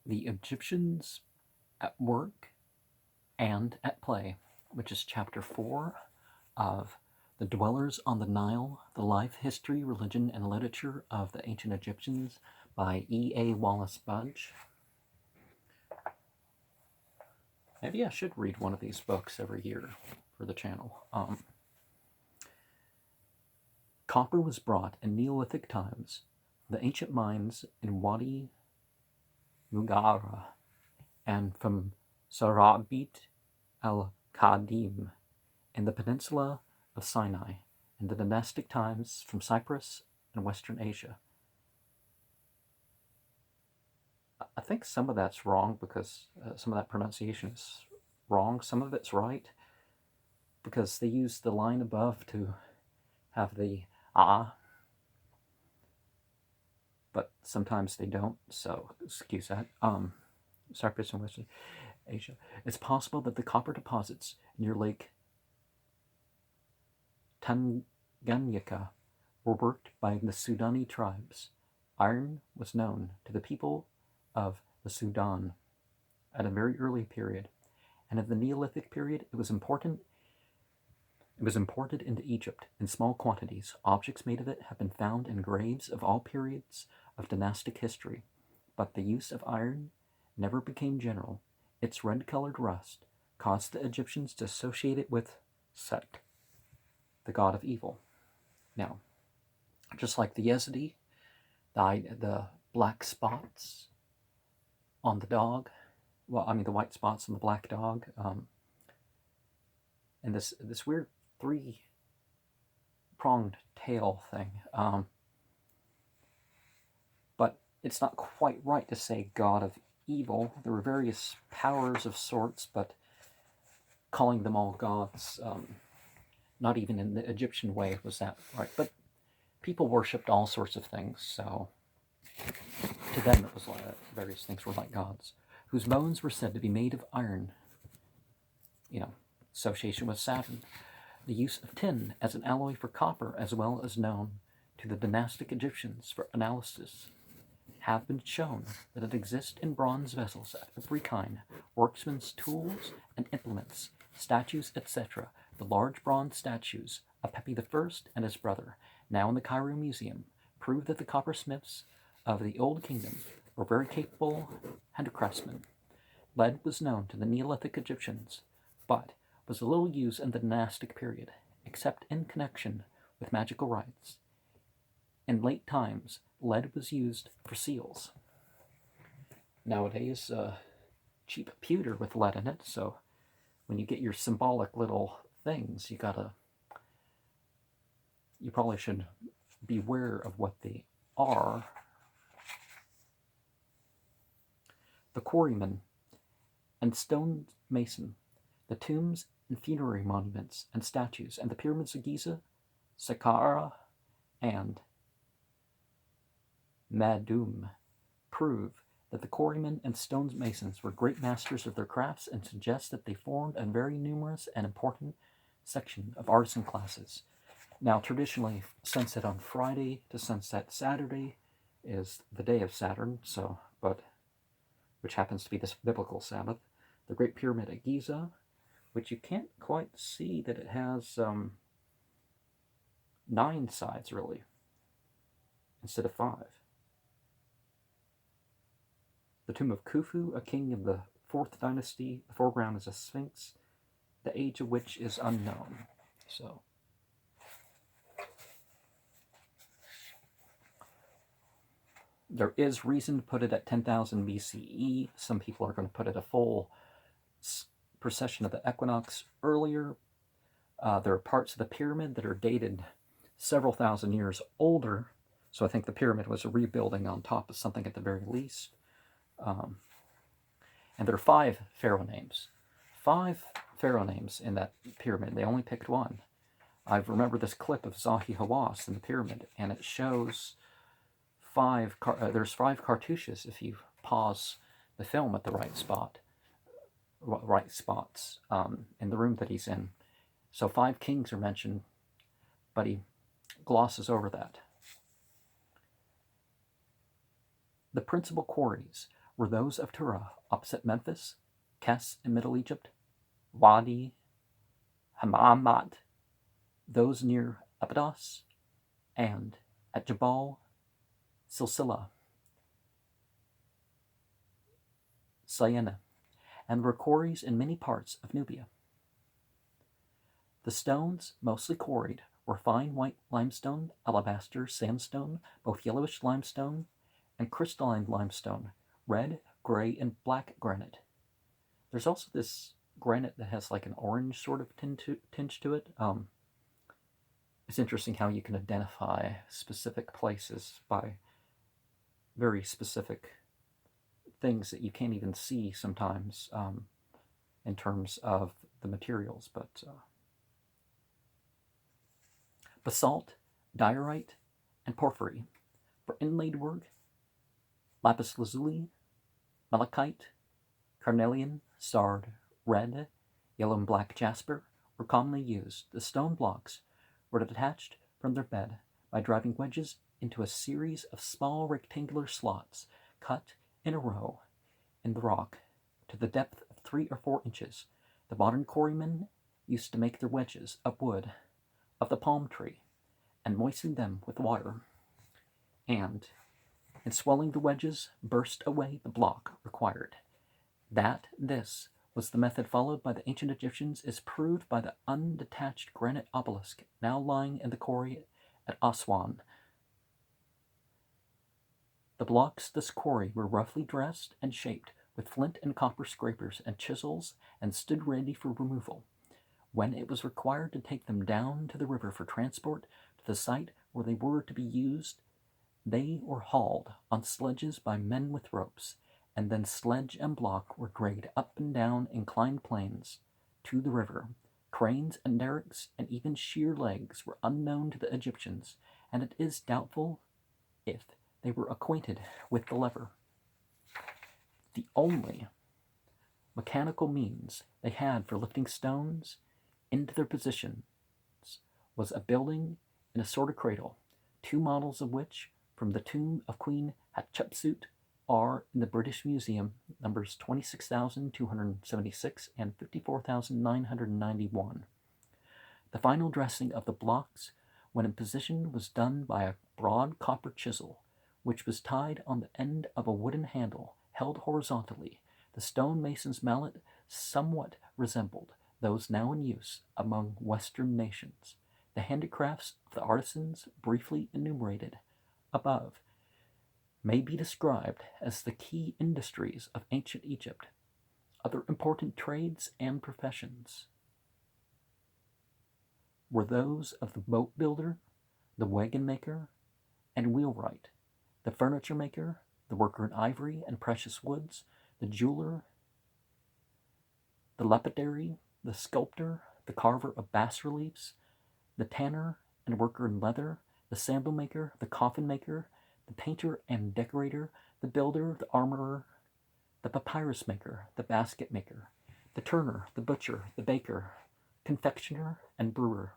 The Egyptians at Work and at Play, which is chapter 4 of The Dwellers on the Nile, The Life, History, Religion, and Literature of the Ancient Egyptians by E.A. Wallis Budge. Maybe I should read one of these books every year for the channel. Copper was brought in Neolithic times from the ancient mines in Wadi Mughara and from Sarabit al-Qadim in the peninsula of Sinai in the dynastic times from Cyprus and Western Asia. I think some of that's wrong because some of that pronunciation is wrong. Some of it's right because they use the line above to have the ah, but sometimes they don't, so excuse that. Cyprus and Western Asia. It's possible that the copper deposits near Lake Tanganyika were worked by the Sudani tribes. Iron was known to the people of the Sudan at a very early period, and in the Neolithic period it was imported into Egypt in small quantities. Objects made of it have been found in graves of all periods of dynastic history, but the use of iron never became general. Its red-colored rust caused the Egyptians to associate it with Set, the god of evil. Now, just like the Yazidi, the black spots on the dog, the white spots on the black dog, and this weird three-pronged tail thing. But it's not quite right to say god of evil. There were various powers of sorts, but calling them all gods, not even in the Egyptian way was that right. But people worshipped all sorts of things, so to them it was like various things were like gods, whose bones were said to be made of iron. Association with Saturn. The use of tin as an alloy for copper, as well as known to the dynastic Egyptians for analysis, have been shown that it exists in bronze vessels of every kind, workmen's tools and implements, statues, etc. The large bronze statues of Pepi I and his brother, now in the Cairo Museum, prove that the coppersmiths of the Old Kingdom were very capable handicraftsmen. Lead was known to the Neolithic Egyptians, but was a little used in the dynastic period, except in connection with magical rites. In late times, lead was used for seals. Nowadays, cheap pewter with lead in it, so when you get your symbolic little things, you probably should beware of what they are. The quarryman and stone mason, the tombs and funerary monuments and statues, and the pyramids of Giza, Saqqara, and Madum prove that the quarrymen and stonemasons were great masters of their crafts and suggest that they formed a very numerous and important section of artisan classes. Now, traditionally, sunset on Friday to sunset Saturday is the day of Saturn, which happens to be this biblical Sabbath. The Great Pyramid at Giza, which you can't quite see that it has 9 sides, really, instead of 5. The tomb of Khufu, a king of the 4th dynasty. The foreground is a sphinx, the age of which is unknown. So, there is reason to put it at 10,000 BCE. Some people are going to put it a full precession of the equinox earlier. There are parts of the pyramid that are dated several thousand years older, so I think the pyramid was a rebuilding on top of something at the very least. And there are 5 pharaoh names. 5 pharaoh names in that pyramid. They only picked one. I remember this clip of Zahi Hawass in the pyramid, and it shows there's 5 cartouches if you pause the film at the right spots in the room that he's in. So 5 kings are mentioned, but he glosses over that. The principal quarries were those of Tura, opposite Memphis, Kes in Middle Egypt, Wadi Hammamat, those near Abydos, and at Jabal Silsila, Syena, and were quarries in many parts of Nubia. The stones mostly quarried were fine white limestone, alabaster, sandstone, both yellowish limestone and crystalline limestone, red, gray, and black granite. There's also this granite that has like an orange sort of tinge to it. It's interesting how you can identify specific places by very specific things that you can't even see sometimes in terms of the materials. But basalt, diorite, and porphyry for inlaid work, lapis lazuli, malachite, carnelian, sard, red, yellow, and black jasper were commonly used. The stone blocks were detached from their bed by driving wedges into a series of small rectangular slots cut in a row in the rock to the depth of 3 or 4 inches. The modern quarrymen used to make their wedges of wood of the palm tree and moisten them with water, and in swelling the wedges burst away the block required. That this was the method followed by the ancient Egyptians is proved by the undetached granite obelisk now lying in the quarry at Aswan. The blocks of this quarry were roughly dressed and shaped with flint and copper scrapers and chisels and stood ready for removal. When it was required to take them down to the river for transport to the site where they were to be used, they were hauled on sledges by men with ropes, and then sledge and block were dragged up and down inclined planes to the river. Cranes and derricks and even sheer legs were unknown to the Egyptians, and it is doubtful if they were acquainted with the lever. The only mechanical means they had for lifting stones into their positions was a building in a sort of cradle, 2 models of which, from the tomb of Queen Hatshepsut, are in the British Museum, numbers 26,276 and 54,991. The final dressing of the blocks, when in position, was done by a broad copper chisel, which was tied on the end of a wooden handle held horizontally. The stonemason's mallet somewhat resembled those now in use among Western nations. The handicrafts of the artisans, briefly enumerated above, may be described as the key industries of ancient Egypt. Other important trades and professions were those of the boat builder, the wagon maker and wheelwright, the furniture maker, the worker in ivory and precious woods, the jeweler, the lapidary, the sculptor, the carver of bas-reliefs, the tanner and worker in leather, the sandal maker, the coffin maker, the painter and decorator, the builder, the armorer, the papyrus maker, the basket maker, the turner, the butcher, the baker, confectioner, and brewer.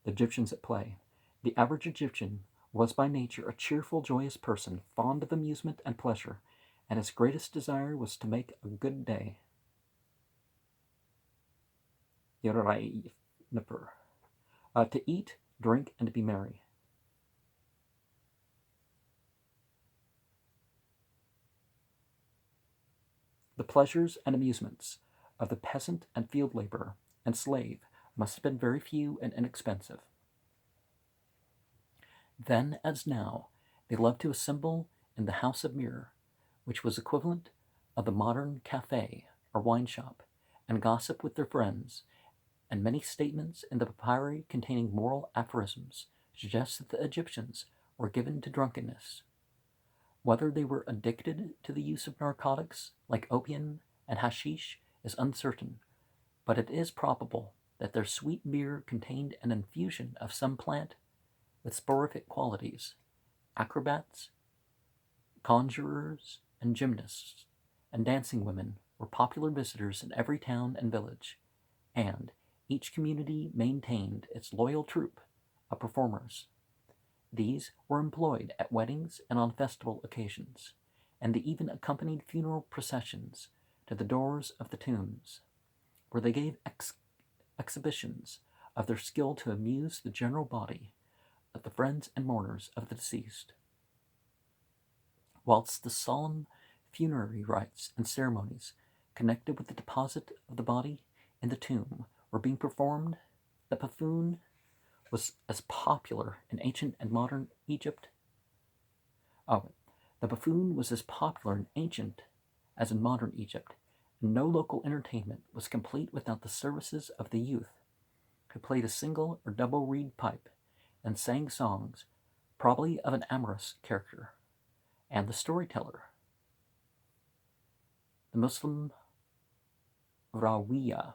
The Egyptians at play. The average Egyptian was by nature a cheerful, joyous person, fond of amusement and pleasure, and his greatest desire was to make a good day. To eat, drink, and to be merry. The pleasures and amusements of the peasant and field laborer and slave must have been very few and inexpensive. Then, as now, they loved to assemble in the house of mirror, which was equivalent of the modern cafe or wine shop, and gossip with their friends, and many statements in the papyri containing moral aphorisms suggest that the Egyptians were given to drunkenness. Whether they were addicted to the use of narcotics like opium and hashish is uncertain, but it is probable that their sweet beer contained an infusion of some plant with sporific qualities. Acrobats, conjurers, and gymnasts, and dancing women were popular visitors in every town and village, and each community maintained its loyal troupe of performers. These were employed at weddings and on festival occasions, and they even accompanied funeral processions to the doors of the tombs, where they gave exhibitions of their skill to amuse the general body of the friends and mourners of the deceased. Whilst the solemn funerary rites and ceremonies connected with the deposit of the body in the tomb were being performed, the buffoon was as popular in ancient and modern Egypt. The buffoon was as popular in ancient as in modern Egypt, and no local entertainment was complete without the services of the youth, who played a single or double reed pipe and sang songs, probably of an amorous character, and the storyteller, the Muslim Rawiya.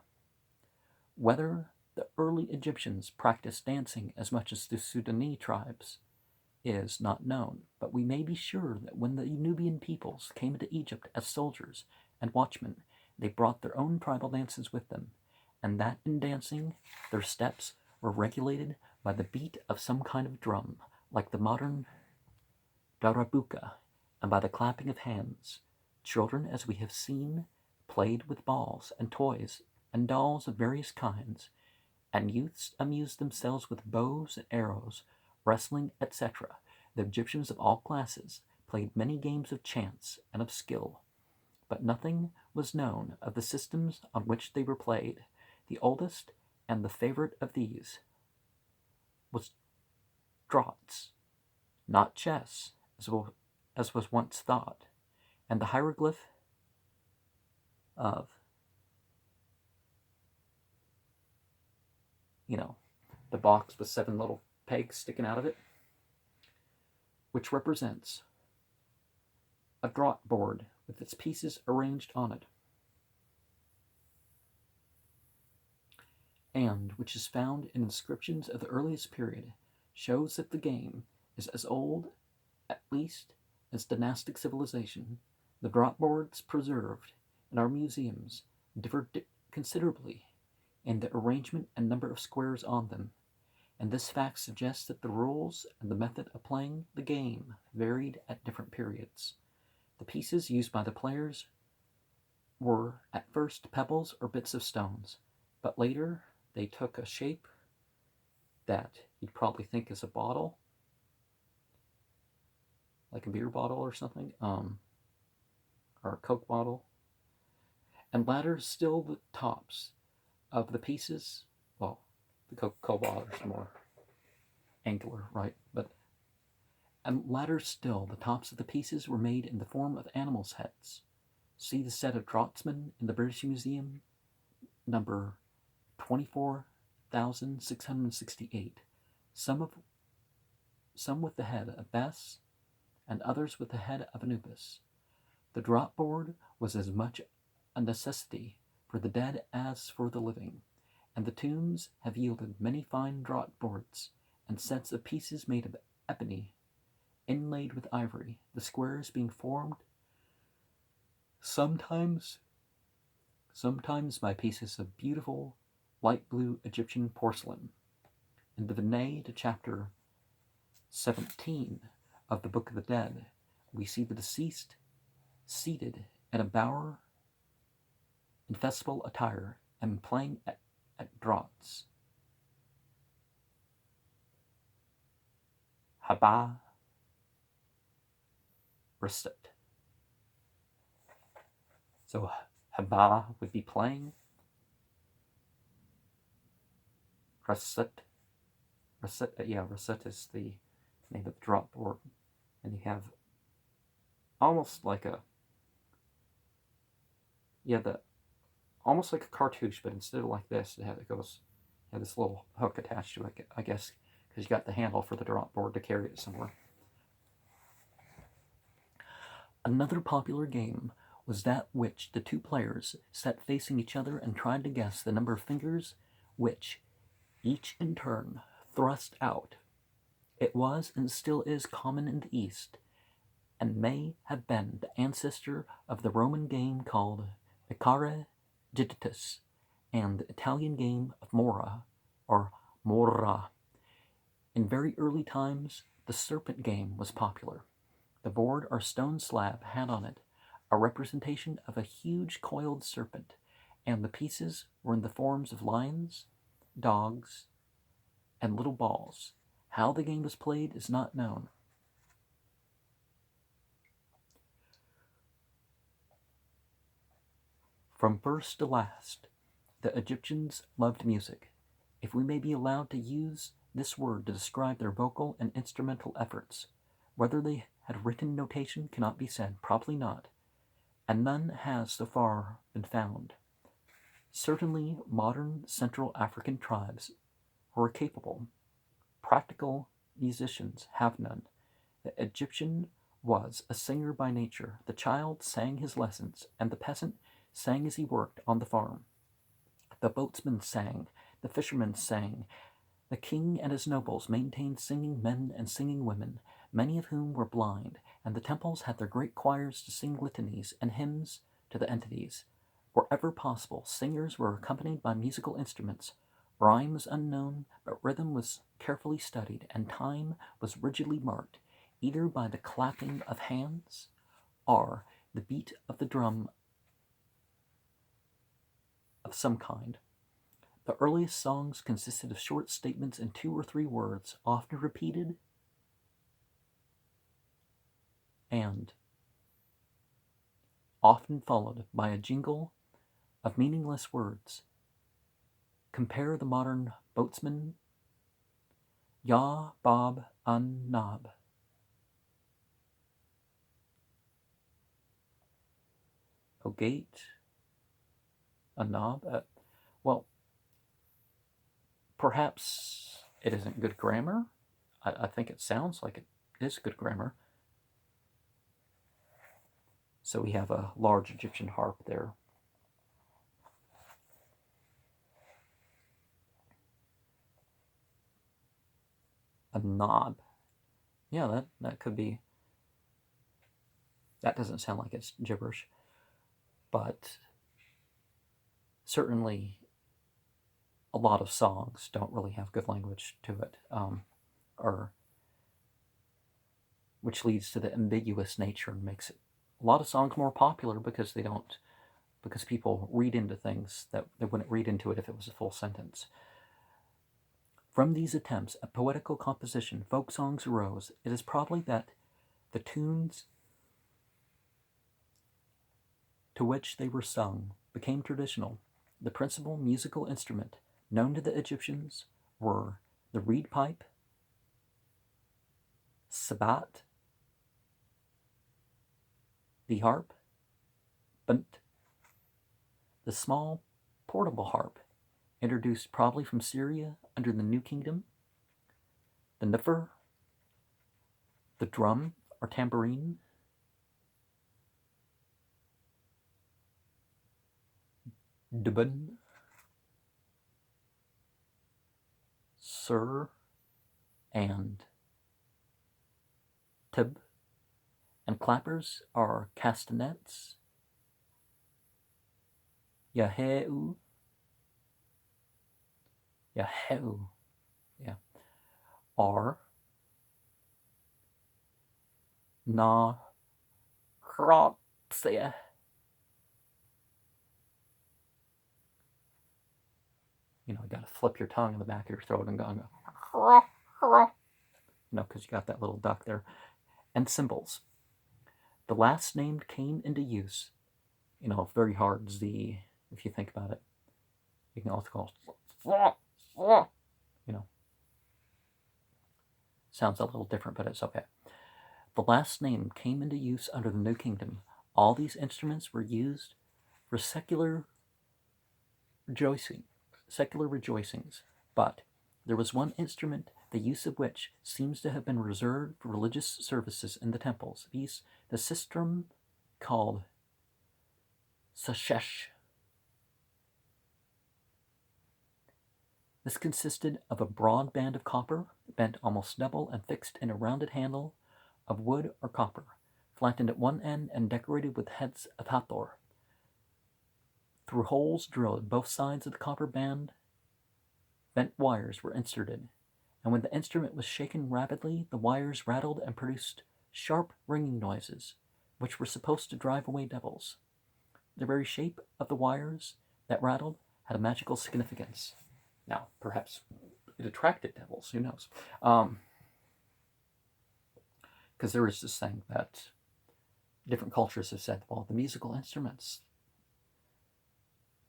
Whether the early Egyptians practiced dancing as much as the Sudanese tribes is not known, but we may be sure that when the Nubian peoples came into Egypt as soldiers and watchmen, they brought their own tribal dances with them, and that in dancing their steps were regulated by the beat of some kind of drum, like the modern darabuka, and by the clapping of hands. Children, as we have seen, played with balls and toys and dolls of various kinds, and youths amused themselves with bows and arrows, wrestling, etc. The Egyptians of all classes played many games of chance and of skill, but nothing was known of the systems on which they were played. The oldest and the favorite of these was draughts, not chess, as was once thought, and the hieroglyph of, the box with 7 little pegs sticking out of it, which represents a draught board with its pieces arranged on it, and which is found in inscriptions of the earliest period, shows that the game is as old, at least, as dynastic civilization. The draught boards preserved in our museums differ considerably in the arrangement and number of squares on them, and this fact suggests that the rules and the method of playing the game varied at different periods. The pieces used by the players were at first pebbles or bits of stones, but later they took a shape that you'd probably think is a bottle, like a beer bottle or something, or a Coke bottle, and later still the tops of the pieces, well, the Coca-Cola bottles are more angular, right? And later still, the tops of the pieces were made in the form of animals' heads. See the set of draughtsmen in the British Museum, number 24,668. Some with the head of Bes, and others with the head of Anubis. The draught board was as much a necessity for the dead as for the living, and the tombs have yielded many fine draught boards and sets of pieces made of ebony, inlaid with ivory, the squares being formed sometimes by pieces of beautiful light blue Egyptian porcelain. In the Vinay to chapter 17 of the Book of the Dead, we see the deceased seated in a bower in festival attire and playing at draughts. Haba Recit. So Haba would be playing. Recit is the name of the draught board. And you have almost like almost like a cartouche, but instead of like this, it has this little hook attached to it, I guess, because you got the handle for the draught board to carry it somewhere. Another popular game was that which the two players sat facing each other and tried to guess the number of fingers which each in turn thrust out. It was and still is common in the East, and may have been the ancestor of the Roman game called Icare Digitus and the Italian game of Mora or Morra. In very early times, the serpent game was popular. The board or stone slab had on it a representation of a huge coiled serpent, and the pieces were in the forms of lions, dogs, and little balls. How the game was played is not known. From first to last, the Egyptians loved music, if we may be allowed to use this word to describe their vocal and instrumental efforts. Whether they had written notation cannot be said, probably not, and none has so far been found. Certainly, modern Central African tribes who are capable, practical musicians have none. The Egyptian was a singer by nature. The child sang his lessons, and the peasant sang as he worked on the farm. The boatsman sang, the fisherman sang. The king and his nobles maintained singing men and singing women, many of whom were blind, and the temples had their great choirs to sing litanies and hymns to the entities. Wherever possible, singers were accompanied by musical instruments. Rhyme was unknown, but rhythm was carefully studied, and time was rigidly marked, either by the clapping of hands or the beat of the drum of some kind. The earliest songs consisted of short statements in 2 or 3 words, often repeated, and often followed by a jingle of meaningless words. Compare the modern boatsman, Ya Bob un Nob. O gate, a knob. Well, perhaps it isn't good grammar. I think it sounds like it is good grammar. So we have a large Egyptian harp there. A knob. Yeah, that could be. That doesn't sound like it's gibberish. But certainly a lot of songs don't really have good language to it, or which leads to the ambiguous nature and makes it a lot of songs more popular because people read into things that they wouldn't read into it if it was a full sentence. From these attempts at poetical composition, folk songs arose. It is probably that the tunes to which they were sung became traditional. The principal musical instrument known to the Egyptians were the reed pipe, sabat, the harp, bunt, the small portable harp, introduced probably from Syria under the New Kingdom, the niffer, the drum or tambourine, dubun, sir, and tib, and clappers are castanets, yaheu, yeah, are na kropsia. You got to flip your tongue in the back of your throat and go, because you got that little duck there. And cymbals. The last named came into use, very hard Z, if you think about it. You can also call it, sounds a little different, but it's okay. The last name came into use under the New Kingdom. All these instruments were used for secular rejoicings, but there was one instrument, the use of which seems to have been reserved for religious services in the temples. The sistrum called sashesh. This consisted of a broad band of copper, bent almost double and fixed in a rounded handle of wood or copper, flattened at one end and decorated with heads of Hathor. Through holes drilled at both sides of the copper band, bent wires were inserted, and when the instrument was shaken rapidly, the wires rattled and produced sharp ringing noises, which were supposed to drive away devils. The very shape of the wires that rattled had a magical significance. Now, perhaps it attracted devils, who knows? Because there is this thing that different cultures have said, well, the musical instruments,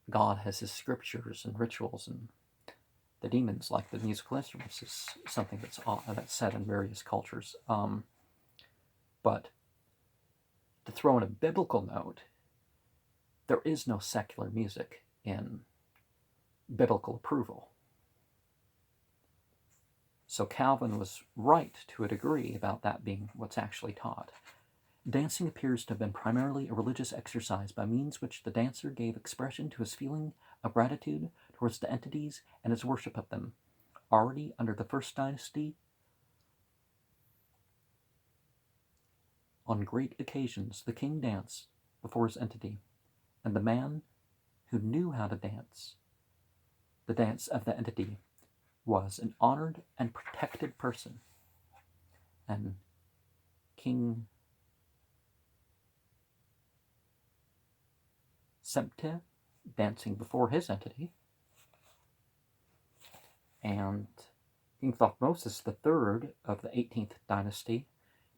God has his scriptures and rituals, and the demons like the musical instruments is something that's said in various cultures. But to throw in a biblical note, there is no secular music in biblical approval. So Calvin was right to a degree about that being what's actually taught. Dancing appears to have been primarily a religious exercise by means which the dancer gave expression to his feeling of gratitude towards the entities and his worship of them. Already under the first dynasty, on great occasions, the king danced before his entity, and the man who knew how to dance, the dance of the entity, was an honored and protected person. And King Sempte dancing before his entity, and King Thutmose III of the 18th dynasty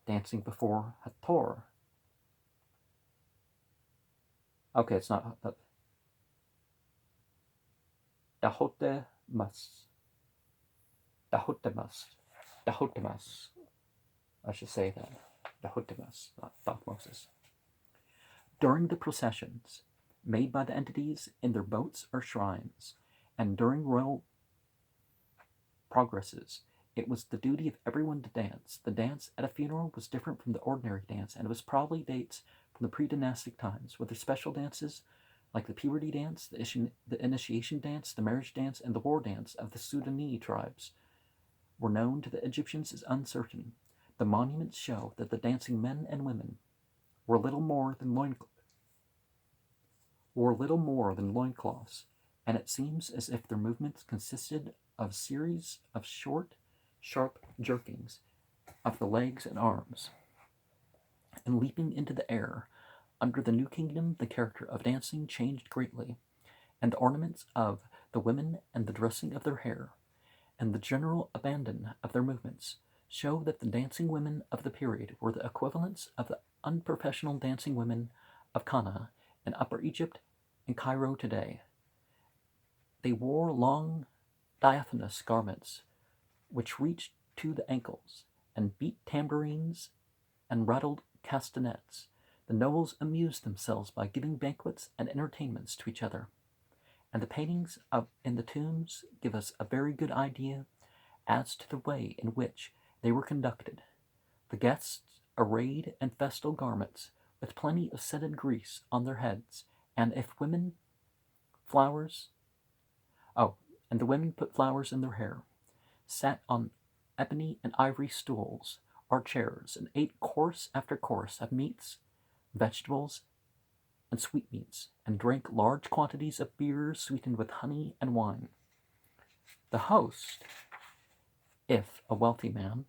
dancing before Hathor. Okay, it's not Dahotmas. I should say that. Dahotmas, not Thutmose. During the processions made by the entities in their boats or shrines, and during royal progresses, it was the duty of everyone to dance. The dance at a funeral was different from the ordinary dance, and it was probably dates from the pre-dynastic times, with their special dances like the puberty dance, the initiation dance, the marriage dance, and the war dance of the Sudanese tribes were known to the Egyptians as uncertain. The monuments show that the dancing men and women were little more than loincloths, and it seems as if their movements consisted of a series of short, sharp jerkings of the legs and arms, and leaping into the air. Under the New Kingdom, the character of dancing changed greatly, and the ornaments of the women and the dressing of their hair, and the general abandon of their movements, show that the dancing women of the period were the equivalents of the unprofessional dancing women of Cana in Upper Egypt and Cairo today. They wore long, diaphanous garments which reached to the ankles, and beat tambourines and rattled castanets. The nobles amused themselves by giving banquets and entertainments to each other, and the paintings in the tombs give us a very good idea as to the way in which they were conducted. The guests arrayed in festal garments, with plenty of scented grease on their heads, and the women put flowers in their hair, sat on ebony and ivory stools or chairs, and ate course after course of meats, vegetables, and sweetmeats, and drank large quantities of beer sweetened with honey and wine. The host, if a wealthy man,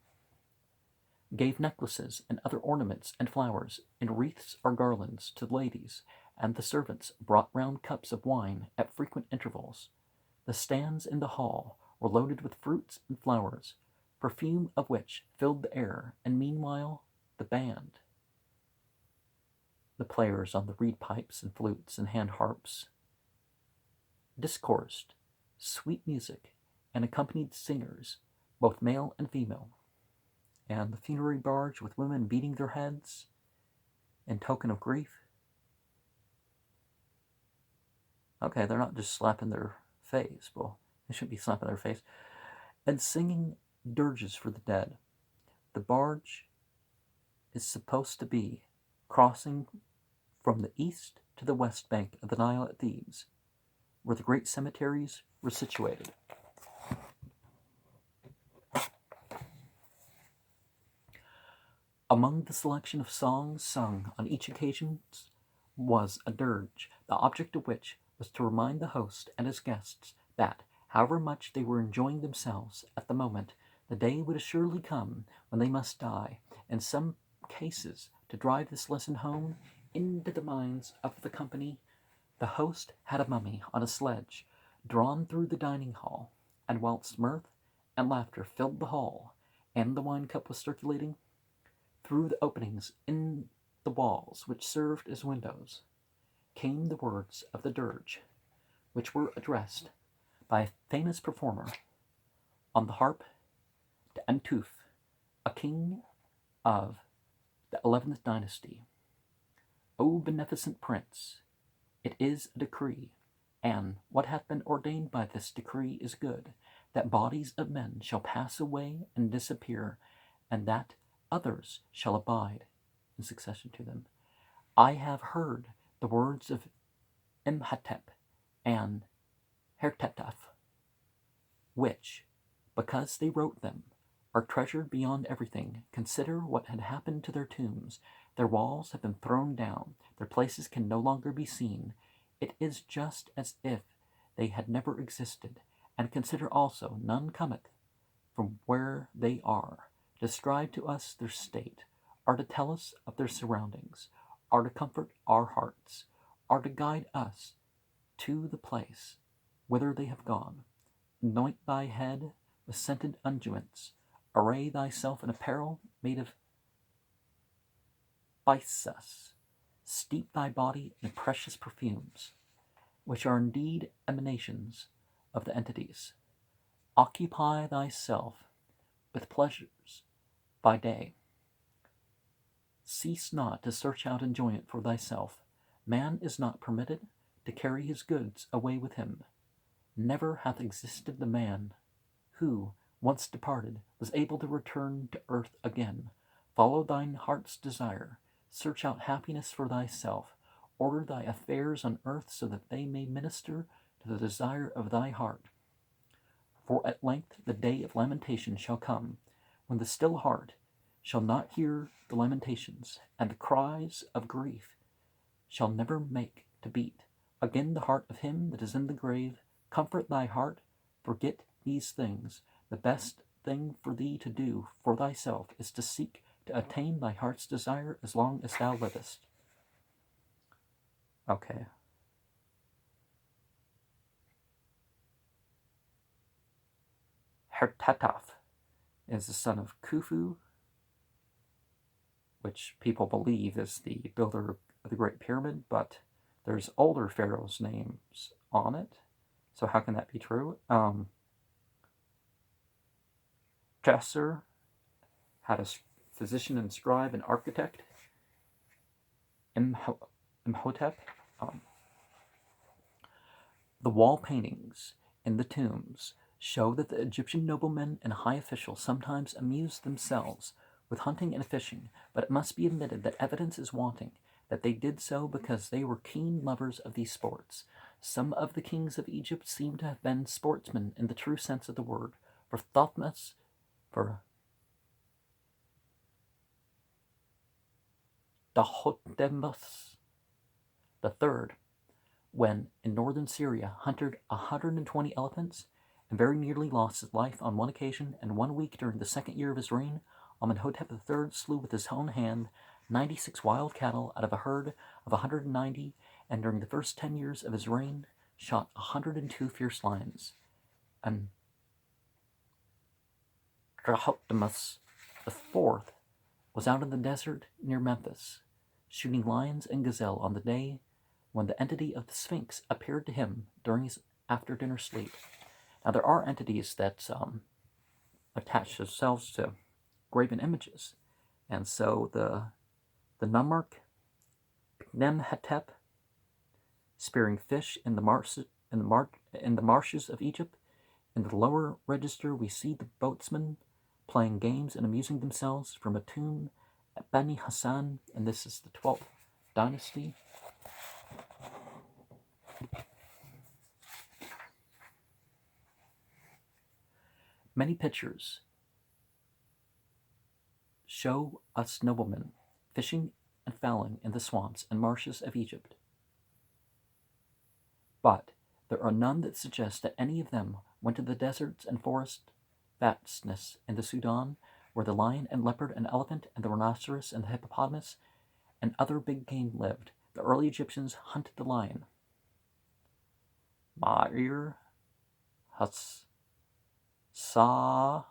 gave necklaces and other ornaments and flowers in wreaths or garlands to the ladies, and the servants brought round cups of wine at frequent intervals. The stands in the hall were loaded with fruits and flowers, perfume of which filled the air, and meanwhile the band, the players on the reed pipes and flutes and hand harps, discoursed sweet music and accompanied singers, both male and female, and the funerary barge with women beating their heads in token of grief. Okay, they're not just slapping their face. Well, they shouldn't be slapping their face. And singing dirges for the dead. The barge is supposed to be crossing from the east to the west bank of the Nile at Thebes, where the great cemeteries were situated. Among the selection of songs sung on each occasion was a dirge, the object of which was to remind the host and his guests that, however much they were enjoying themselves at the moment, the day would assuredly come when they must die, and some cases to drive this lesson home into the minds of the company. The host had a mummy on a sledge drawn through the dining hall, and whilst mirth and laughter filled the hall, and the wine cup was circulating through the openings in the walls which served as windows, came the words of the dirge, which were addressed by a famous performer on the harp to Antuf, a king of the 11th dynasty. O beneficent prince, it is a decree, and what hath been ordained by this decree is good, that bodies of men shall pass away and disappear, and that others shall abide in succession to them. I have heard the words of Imhotep and Hertetaf, which, because they wrote them, are treasured beyond everything. Consider what had happened to their tombs. Their walls have been thrown down. Their places can no longer be seen. It is just as if they had never existed. And consider also, none cometh from where they are, to describe to us their state, or to tell us of their surroundings, or to comfort our hearts, or to guide us to the place whither they have gone. Anoint thy head with scented unguents, array thyself in apparel made of byssus, steep thy body in precious perfumes, which are indeed emanations of the entities. Occupy thyself with pleasures by day. Cease not to search out enjoyment for thyself. Man is not permitted to carry his goods away with him. Never hath existed the man who, once departed, was able to return to earth again. Follow thine heart's desire. Search out happiness for thyself. Order thy affairs on earth so that they may minister to the desire of thy heart. For at length the day of lamentation shall come, when the still heart shall not hear the lamentations, and the cries of grief shall never make to beat again the heart of him that is in the grave. Comfort thy heart, forget these things. The best thing for thee to do for thyself is to seek to attain thy heart's desire as long as thou livest. Okay. Hertetaf is the son of Khufu, which people believe is the builder of the Great Pyramid, but there's older pharaohs' names on it, so how can that be true? Chasser had a physician and scribe and architect. Imhotep. The wall paintings in the tombs show that the Egyptian noblemen and high officials sometimes amused themselves with hunting and fishing, but it must be admitted that evidence is wanting that they did so because they were keen lovers of these sports. Some of the kings of Egypt seem to have been sportsmen in the true sense of the word, for Thutmose, for Dahotmos III, when in northern Syria hunted 120 elephants and very nearly lost his life on one occasion, and 1 week during the second year of his reign, Amenhotep III slew with his own hand 96 wild cattle out of a herd of 190, and during the first 10 years of his reign shot 102 fierce lions. And Dahotmos IV was out in the desert near Memphis, shooting lions and gazelle on the day when the entity of the Sphinx appeared to him during his after-dinner sleep. Now, there are entities that attach themselves to graven images, and so the Namark Nemhetep spearing fish in the marshes of Egypt. In the lower register, we see the boatsmen playing games and amusing themselves from a tomb at Bani Hassan, and this is the 12th dynasty. Many pictures show us noblemen fishing and fowling in the swamps and marshes of Egypt. But there are none that suggest that any of them went to the deserts and forest vastness in the Sudan, where the lion and leopard and elephant and the rhinoceros and the hippopotamus and other big game lived. The early Egyptians hunted the lion. Ma'ir, Sa,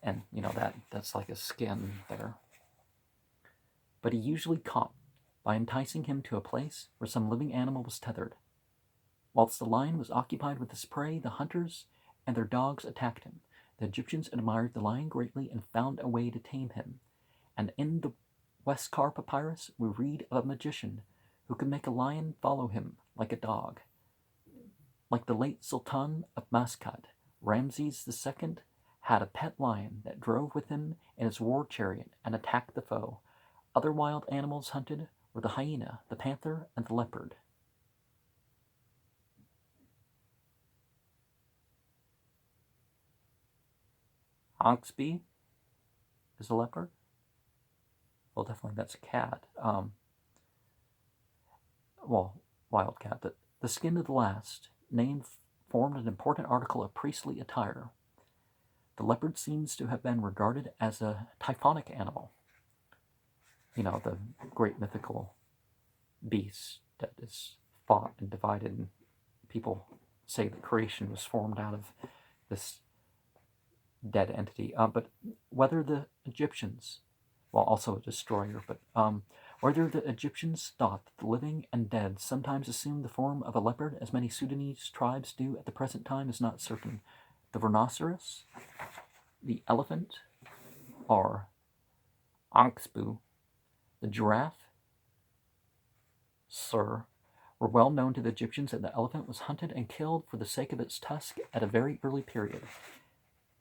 and that's like a skin there. But he usually caught by enticing him to a place where some living animal was tethered. Whilst the lion was occupied with his prey, the hunters and their dogs attacked him. The Egyptians admired the lion greatly and found a way to tame him. And in the Westcar papyrus, we read of a magician who could make a lion follow him like a dog. Like the late Sultan of Muscat, Ramses II had a pet lion that drove with him in his war chariot and attacked the foe. Other wild animals hunted were the hyena, the panther, and the leopard. Oxbee is a leopard. Well, definitely that's a cat. Wildcat. The skin of the last name formed an important article of priestly attire. The leopard seems to have been regarded as a typhonic animal. The great mythical beast that is fought and divided, and people say that creation was formed out of this dead entity. But whether the Egyptians, also a destroyer, but whether the Egyptians thought that the living and dead sometimes assumed the form of a leopard, as many Sudanese tribes do at the present time, is not certain. The rhinoceros, the elephant, or Oxbu, the giraffe, were well known to the Egyptians, and the elephant was hunted and killed for the sake of its tusk at a very early period.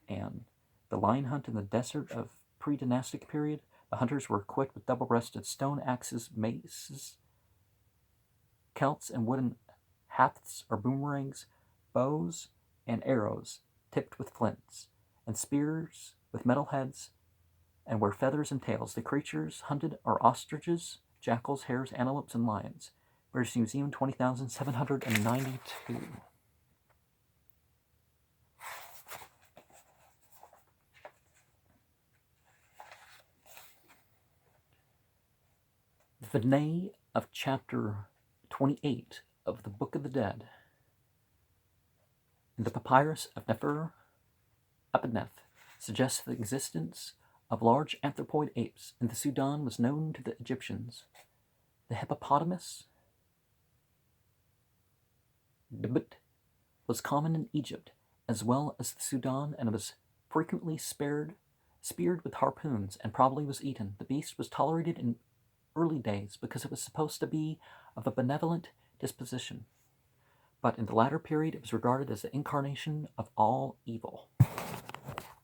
And the lion hunt in the desert of pre-dynastic period, the hunters were equipped with double-breasted stone axes, maces, celts, and wooden hafts or boomerangs, bows and arrows tipped with flints, and spears with metal heads and wear feathers and tails. The creatures hunted are ostriches, jackals, hares, antelopes, and lions. British Museum, 20,792. The Vinay of chapter 28 of the Book of the Dead in the papyrus of Nefer Abeneth suggests the existence of large anthropoid apes in the Sudan was known to the Egyptians. The hippopotamus was common in Egypt as well as the Sudan, and was frequently speared with harpoons and probably was eaten. The beast was tolerated in early days because it was supposed to be of a benevolent disposition, but in the latter period it was regarded as the incarnation of all evil.